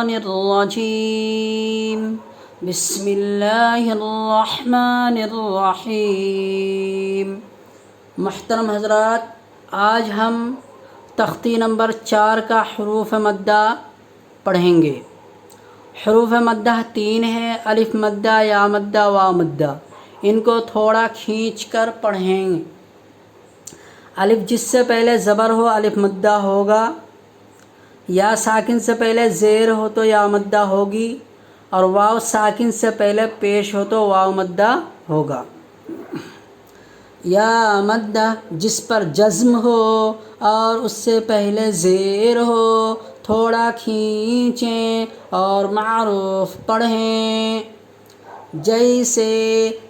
الشیطان الرجیم بسم اللہ الرحمن الرحیم۔ محترم حضرات، آج ہم تختی نمبر 4 کا حروف مدہ پڑھیں گے۔ حروف مدہ 3 ہے، الف مدہ، یا مدہ، واو مدہ۔ ان کو تھوڑا کھینچ کر پڑھیں گے۔ الف جس سے پہلے زبر ہو الف مدہ ہوگا، یا ساکن سے پہلے زیر ہو تو یا مدہ ہوگی، اور واو ساکن سے پہلے پیش ہو تو واو مدہ ہوگا۔ یا مدہ جس پر جزم ہو اور اس سے پہلے زیر ہو تھوڑا کھینچیں اور معروف پڑھیں، جیسے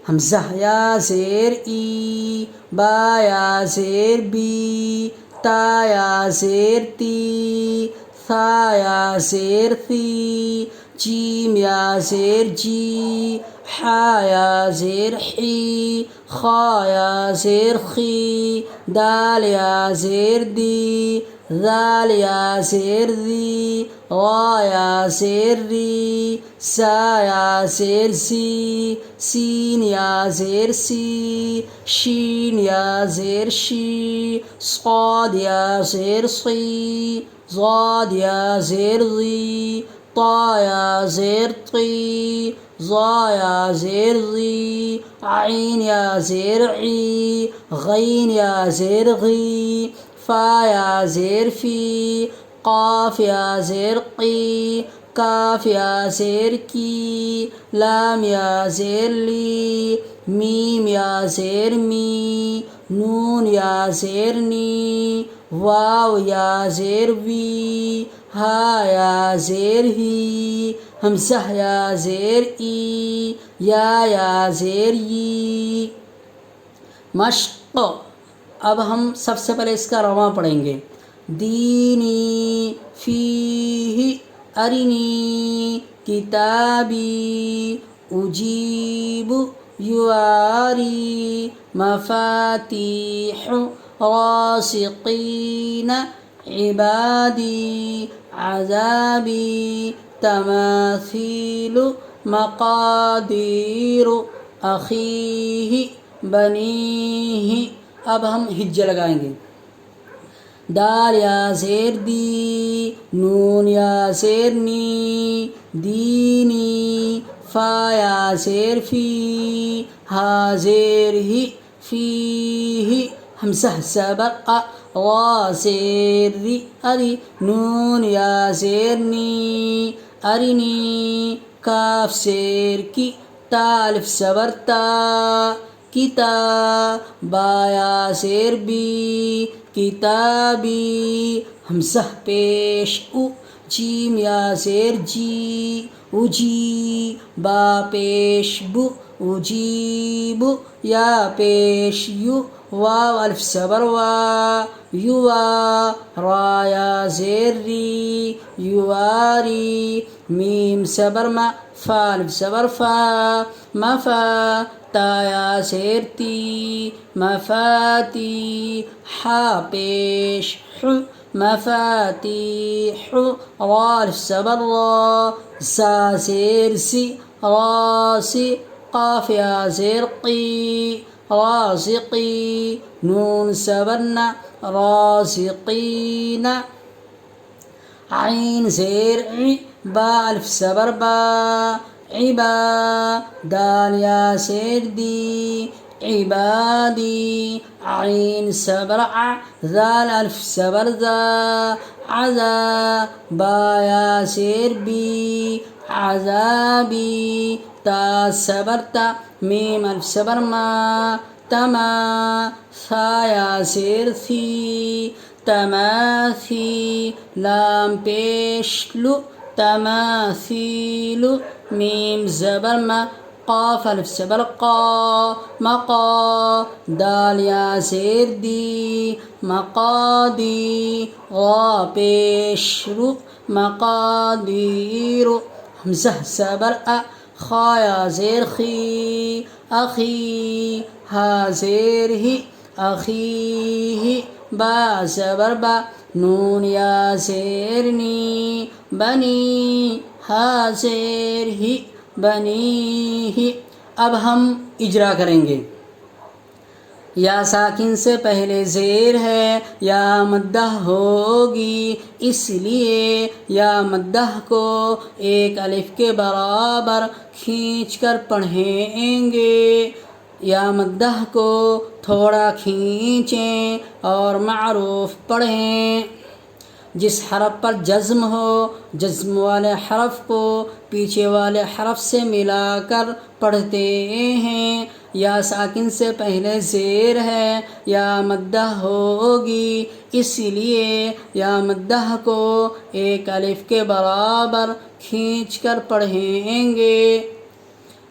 حمزہ یا زیر ای، با یا زیر بی، تا یا زیر تی، ثا یا زیر ثی، جیم یا زیر جی، حا یا زیر حی، خا یا زیر خی، دال یا زیر دی، ذال یا زیر ذی، غا یا زیر ری، سا یا زیر زی، سین یا زیر سی، شین یا زیر شی، صاد یا زیر صی، ضاد یا زیر ضی، طا یا زیر طی، ظا یا زیر ظی، عین یا زیر عی، غین یا زیر غی، فا یا زیر فی، قاف یا زیر قی، کاف یا زیر کی، لام یا زیر لی، میم یا زیر می، نون یا زیر نی، واو یا زیر وی، ہا یا زیر ہی، حمزہ یا زیر ای، یا زیر ی۔ مشق، اب ہم سب سے پہلے اس کا رواں پڑھیں گے۔ دینی، فیہ، ارنی، کتابی، اجیب، یواری، مفاتیح، راسقین، عبادی، عذابی، تماثیل، مقادیر، اخیہ، بنیہ۔ اب ہم ہجے لگائیں گے۔ دال یا زیر دی، نون یا زیر نی، دینی، فا یا زیر فی، ہا زیر ہی، فیہ، حمزہ زبر ا، غا زیر ری، اری، نون یا زیر نی، ارنی، کاف زیر کی، تا الف زبر تا، کتا، با یا زیر بی، کتابی، حمزہ پیش او، جیم یا زیر جی، اجی، با پیش بو، اجیب، یا پیش یو، واو الف زبر وا، یوا، را یا زیر ری، یواری، میم زبر ما، فا الف زبر فا، مفا، تا یا زیر تی، مفاتی، حا پیش ح، مفاتیح، را الف زبر را، زا زیر زی، راسی، قاف یا زیر قی، رازقی، نون زبر نا، رازقین، عین زیر عی، با الف زبر با، عبا، دال یا زیر دی، عبادی، عین زبر ع، ذال الف زبر ذا، عذا، با یا زیر بی، عذابی، تا زبر تا، میم الف زبر ما، تما، ثا یا زیر ثی، تماثی، لام پیش لو، تماثیل، میم زبر ما، قاف الف زبر قا، مقا، دال یا زیر دی، مقادی، غا پیش رو، مقادیر، حمزہ زبر ا، خا یا زیر خی، اخی، ہا زیر ہی، اخیہ، با زبر با، نون یا زیر نی، بنی، ہا زیر ہی بنی ہی. اب ہم اجرا کریں گے. یا ساکن سے پہلے زیر ہے، یا مدہ ہوگی، اس لیے یا مدہ کو ایک الف کے برابر کھینچ کر پڑھیں گے. یا مدہ کو تھوڑا کھینچیں اور معروف پڑھیں. جس حرف پر جزم ہو، جزم والے حرف کو پیچھے والے حرف سے ملا کر پڑھتے ہیں. یا ساکن سے پہلے زیر ہے، یا مدہ ہوگی، اس لیے یا مدہ کو ایک الف کے برابر کھینچ کر پڑھیں گے.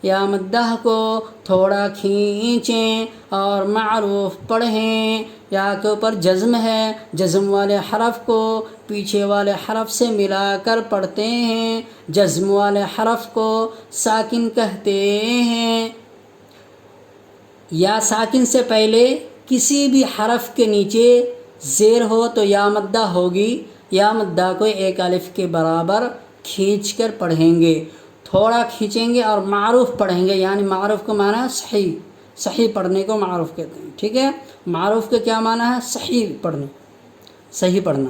یا مدہ کو تھوڑا کھینچیں اور معروف پڑھیں. یا کے اوپر جزم ہے، جزم والے حرف کو پیچھے والے حرف سے ملا کر پڑھتے ہیں. جزم والے حرف کو ساکن کہتے ہیں. یا ساکن سے پہلے کسی بھی حرف کے نیچے زیر ہو تو یا مدہ ہوگی. یا مدہ کو ایک الف کے برابر کھینچ کر پڑھیں گے. تھوڑا کھینچیں گے اور معروف پڑھیں گے، یعنی معروف کا معنی ہے صحیح. صحیح پڑھنے کو معروف کہتے ہیں. ٹھیک ہے، معروف کا کیا معنی ہے؟ صحیح پڑھنا، صحیح پڑھنا.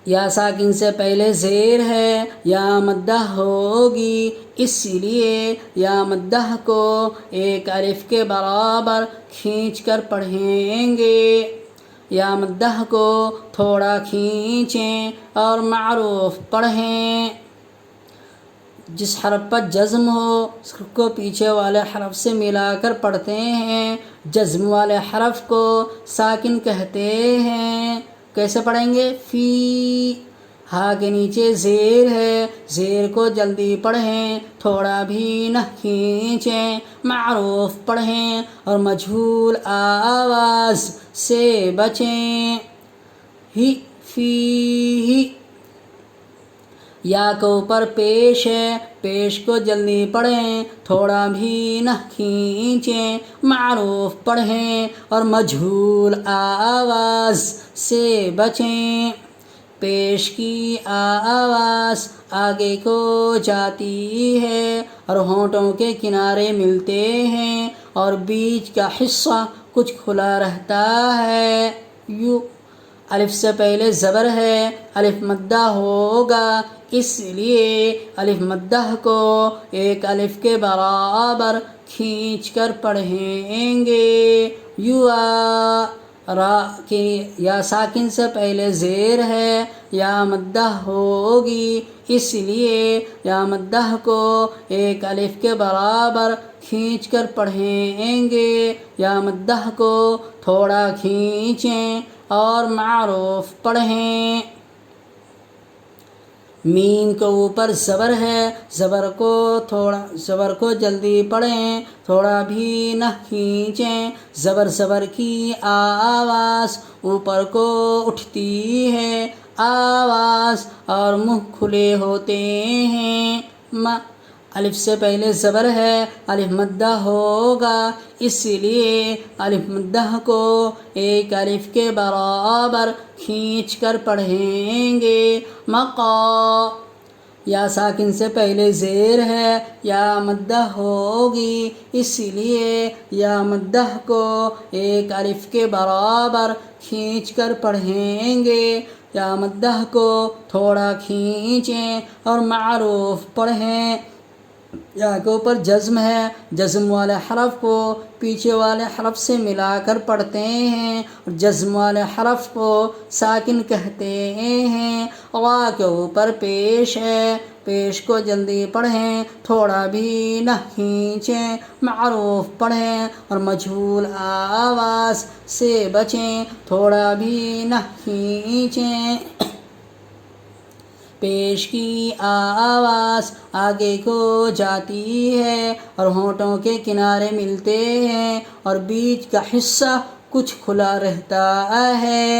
یا ساکن سے پہلے زیر ہے، یا مدہ ہوگی، اس لیے یا مدہ کو ایک الف کے برابر کھینچ کر پڑھیں گے. یا مدہ کو تھوڑا کھینچیں اور معروف پڑھیں. جس حرف پر جزم ہو اس کو پیچھے والے حرف سے ملا کر پڑھتے ہیں. جزم والے حرف کو ساکن کہتے ہیں. کیسے پڑھیں گے؟ فی، ہا کے نیچے زیر ہے، زیر کو جلدی پڑھیں، تھوڑا بھی نہ کھینچیں، معروف پڑھیں اور مجہول آواز سے بچیں. ہی، فی ہی. یا کے اوپر پیش ہے، پیش کو جلدی پڑھیں، تھوڑا بھی نہ کھینچیں، معروف پڑھیں اور مجہول آواز سے بچیں. پیش کی آواز آگے کو جاتی ہے اور ہونٹوں کے کنارے ملتے ہیں اور بیچ کا حصہ کچھ کھلا رہتا ہے. یو، الف سے پہلے زبر ہے، الف مدہ ہوگا، اس لیے الف مدہ کو ایک الف کے برابر کھینچ کر پڑھیں گے. یوا، را کی یا ساکن سے پہلے زیر ہے، یا مدہ ہوگی، اس لیے یا مدہ کو ایک الف کے برابر کھینچ کر پڑھیں گے. یا مدہ کو تھوڑا کھینچیں اور معروف پڑھیں. میم کے اوپر زبر ہے، زبر کو جلدی پڑھیں، تھوڑا بھی نہ کھینچیں. زبر کی آواز اوپر کو اٹھتی ہے، آواز اور منہ کھلے ہوتے ہیں. الف سے پہلے زبر ہے، الف مدہ ہوگا، اس لیے الف مدہ کو ایک الف کے برابر کھینچ کر پڑھیں گے. مقا، یا ساکن سے پہلے زیر ہے، یا مدہ ہوگی، اس لیے یا مدہ کو ایک الف کے برابر کھینچ کر پڑھیں گے. یا مدہ کو تھوڑا کھینچیں اور معروف پڑھیں. یا کے اوپر جزم ہے، جزم والے حرف کو پیچھے والے حرف سے ملا کر پڑھتے ہیں اور جزم والے حرف کو ساکن کہتے ہیں. غا کے اوپر پیش ہے، پیش کو جلدی پڑھیں، تھوڑا بھی نہ کھینچیں، معروف پڑھیں اور مجہول آواز سے بچیں، تھوڑا بھی نہ کھینچیں. پیش کی آواز آگے کو جاتی ہے اور ہونٹوں کے کنارے ملتے ہیں اور بیچ کا حصہ کچھ کھلا رہتا ہے.